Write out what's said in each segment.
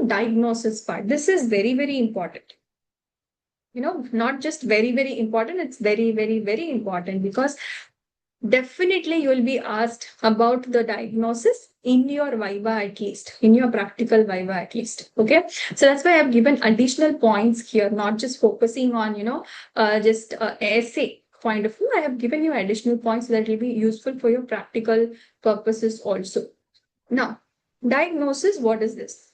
to diagnosis part. This is very, very important. Not just very, very important, it's very, very, very important, because definitely you will be asked about the diagnosis in your viva, at least in your practical viva at least. Okay, so that's why I've given additional points here, not just focusing on just essay point of view. I have given you additional points that will be useful for your practical purposes also. Now, diagnosis, what is this?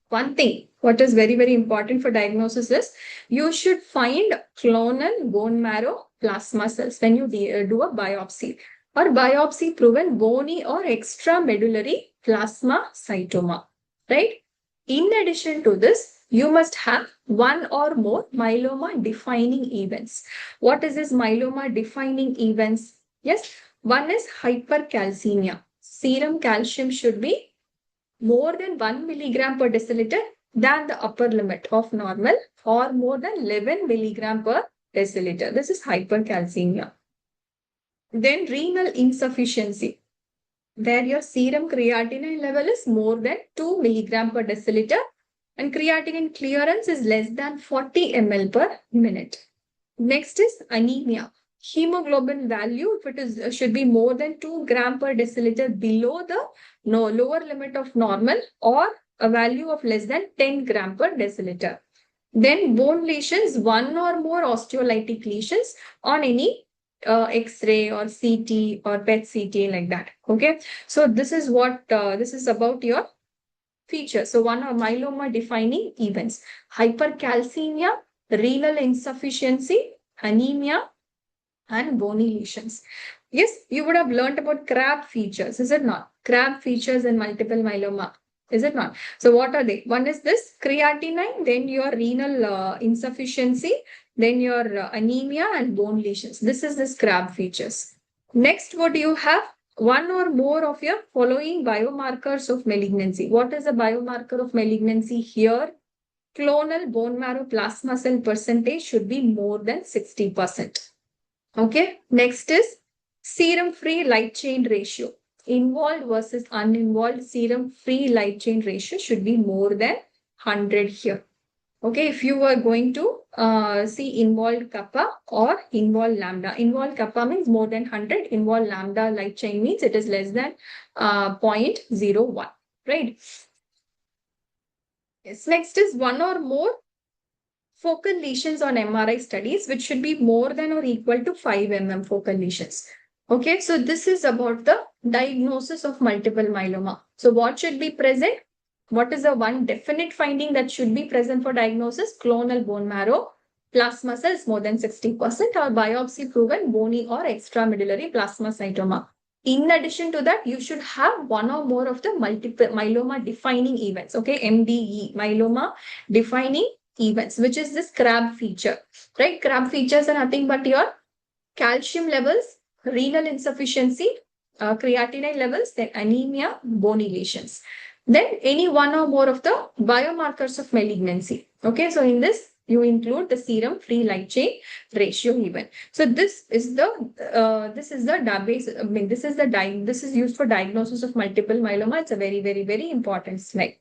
One thing, what is very, very important for diagnosis is you should find clonal bone marrow plasma cells when you do a biopsy, or biopsy proven bony or extramedullary plasma cytoma, right? In addition to this, you must have one or more myeloma defining events. What is this myeloma defining events? Yes, one is hypercalcemia. Serum calcium should be more than 1 milligram per deciliter than the upper limit of normal, or more than 11 milligram per deciliter. This is hypercalcemia. Then renal insufficiency, where your serum creatinine level is more than 2 milligram per deciliter and creatinine clearance is less than 40 ml per minute. Next is anemia. Hemoglobin value, if it is should be more than 2 gram per deciliter below the lower limit of normal, or a value of less than 10 gram per deciliter. Then bone lesions, one or more osteolytic lesions on any X-ray or CT or PET-CT like that. Okay, so this is what this is about your features. So one are myeloma defining events: hypercalcemia, renal insufficiency, anemia, and bony lesions. Yes, you would have learned about CRAB features, is it not? CRAB features in multiple myeloma, is it not? So what are they? One is this creatinine, then your renal insufficiency, then your anemia and bone lesions. This is this CRAB features. Next, what do you have? One or more of your following biomarkers of malignancy. What is the biomarker of malignancy here? Clonal bone marrow plasma cell percentage should be more than 60%. Okay, next is serum free light chain ratio. Involved versus uninvolved serum free light chain ratio should be more than 100 here. Okay, if you were going to see involved kappa or involved lambda. Involved kappa means more than 100. Involved lambda light chain means it is less than 0.01. Right? Yes, next is one or more focal lesions on MRI studies, which should be more than or equal to 5 mm focal lesions. Okay, so this is about the diagnosis of multiple myeloma. So what should be present? What is the one definite finding that should be present for diagnosis? Clonal bone marrow plasma cells more than 60%, or biopsy proven bony or extramedullary plasmacytoma. In addition to that, you should have one or more of the multiple myeloma defining events. Okay, MDE, myeloma defining events, which is this CRAB feature, right? CRAB features are nothing but your calcium levels, renal insufficiency, creatinine levels, then anemia, bony lesions. Then any one or more of the biomarkers of malignancy. Okay, so in this, you include the serum free light chain ratio even. So this is the database. I mean, this is used for diagnosis of multiple myeloma. It's a very, very, very important slide.